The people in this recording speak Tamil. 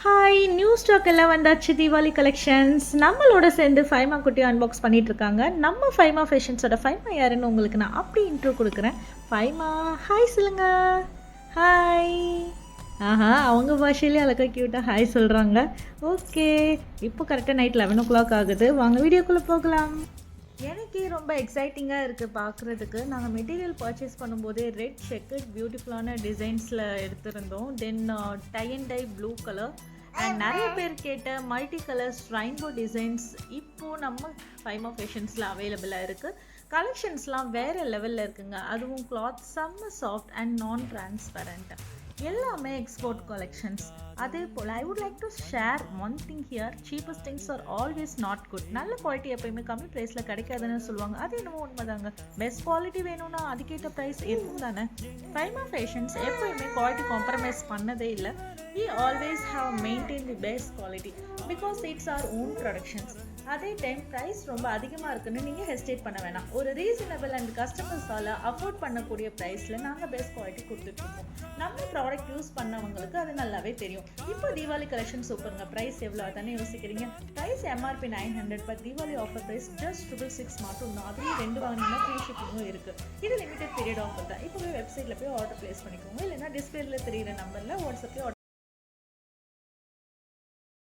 ஹாய் நியூ ஸ்டாக் எல்லாம் வந்தாச்சு தீபாவளி கலெக்ஷன்ஸ் நம்மளோட சேர்ந்து ஃபைமா குட்டி அன்பாக்ஸ் பண்ணிட்டு இருக்காங்க. நம்ம ஃபைமா ஃபேஷன்ஸோட ஃபைமா யாருன்னு உங்களுக்கு நான் அப்படி இன்ட்ரோ கொடுக்குறேன். ஃபைமா ஹாய் சொல்லுங்க. ஹாய். ஆஹா அவங்க பாஷையிலே அழகாக க்யூட்டாக ஹாய் சொல்கிறாங்க. ஓகே இப்போ கரெக்டாக நைட் 11 ஆகுது. வாங்க வீடியோக்குள்ளே போகலாம். எனக்கே ரொம்ப எக்ஸைட்டிங்காக இருக்குது பார்க்குறதுக்கு. நாங்கள் மெட்டீரியல் பர்ச்சேஸ் பண்ணும்போதே ரெட் செக்கட் பியூட்டிஃபுல்லான டிசைன்ஸில் எடுத்திருந்தோம். Then tie and dye blue colour and நிறைய பேர் கேட்ட மல்டி கலர்ஸ் ரெயின்போ டிசைன்ஸ் இப்போது நம்ம ஃபைமா ஃபேஷன்ஸில் அவைலபிளாக இருக்குது. கலெக்ஷன்ஸ்லாம் வேறு லெவலில் இருக்குங்க. அதுவும் கிளாத் செம்ம சாஃப்ட் அண்ட் நான் டிரான்ஸ்பரண்ட். எல்லாமே எக்ஸ்போர்ட் கலெக்ஷன்ஸ். அதே போல் I would like to share one thing here, cheapest things are always not good. நல்ல குவாலிட்டி எப்பயுமே கம்மி ப்ரைஸில் கிடைக்காதுன்னு சொல்லுவாங்க. அது என்னமோ உண்மைதாங்க. பெஸ்ட் குவாலிட்டி வேணும்னா அதுக்கேற்ற ப்ரைஸ் இருக்கும் தானே. ஃபைமா ஃபேஷன்ஸ் எப்பயுமே குவாலிட்டி காம்ப்ரமைஸ் பண்ணதே இல்லை. we always have maintained the best quality because it's our own productions. அதே டைம் ப்ரைஸ் ரொம்ப அதிகமாக இருக்குன்னு நீங்கள் ஹெசிடேட் பண்ண வேணாம். ஒரு ரீசனபிள் அண்ட் கஸ்டமர்ஸால் அஃபோர்ட் பண்ணக்கூடிய ப்ரைஸில் நாங்கள் பெஸ்ட் குவாலிட்டி கொடுத்துட்ருக்கோம். நம்ம ப்ராடக்ட் யூஸ் பண்ணவங்களுக்கு அது நல்லாவே தெரியும். இப்போ தீபாவளி கலெக்ஷன் சூப்பருங்க. ப்ரைஸ் எவ்வளோ தானே யோசிக்கிறீங்க? Price MRP 900, but Deepavali offer price just 666 மட்டும் தான். அதுலேயும் 2 வாங்கினா ஃப்ரீ ஷிப்பிங்கும் இருக்குது. இது லிமிடெட் பீரியட் ஆஃபர் தான். இப்போவே வெப்சைட்டில் போய் ஆர்டர் ப்ளேஸ் பண்ணிக்கோங்க. இல்லைனா டிஸ்பிளேல தெரியிற நம்பரில் வாட்ஸ்அப்லேயே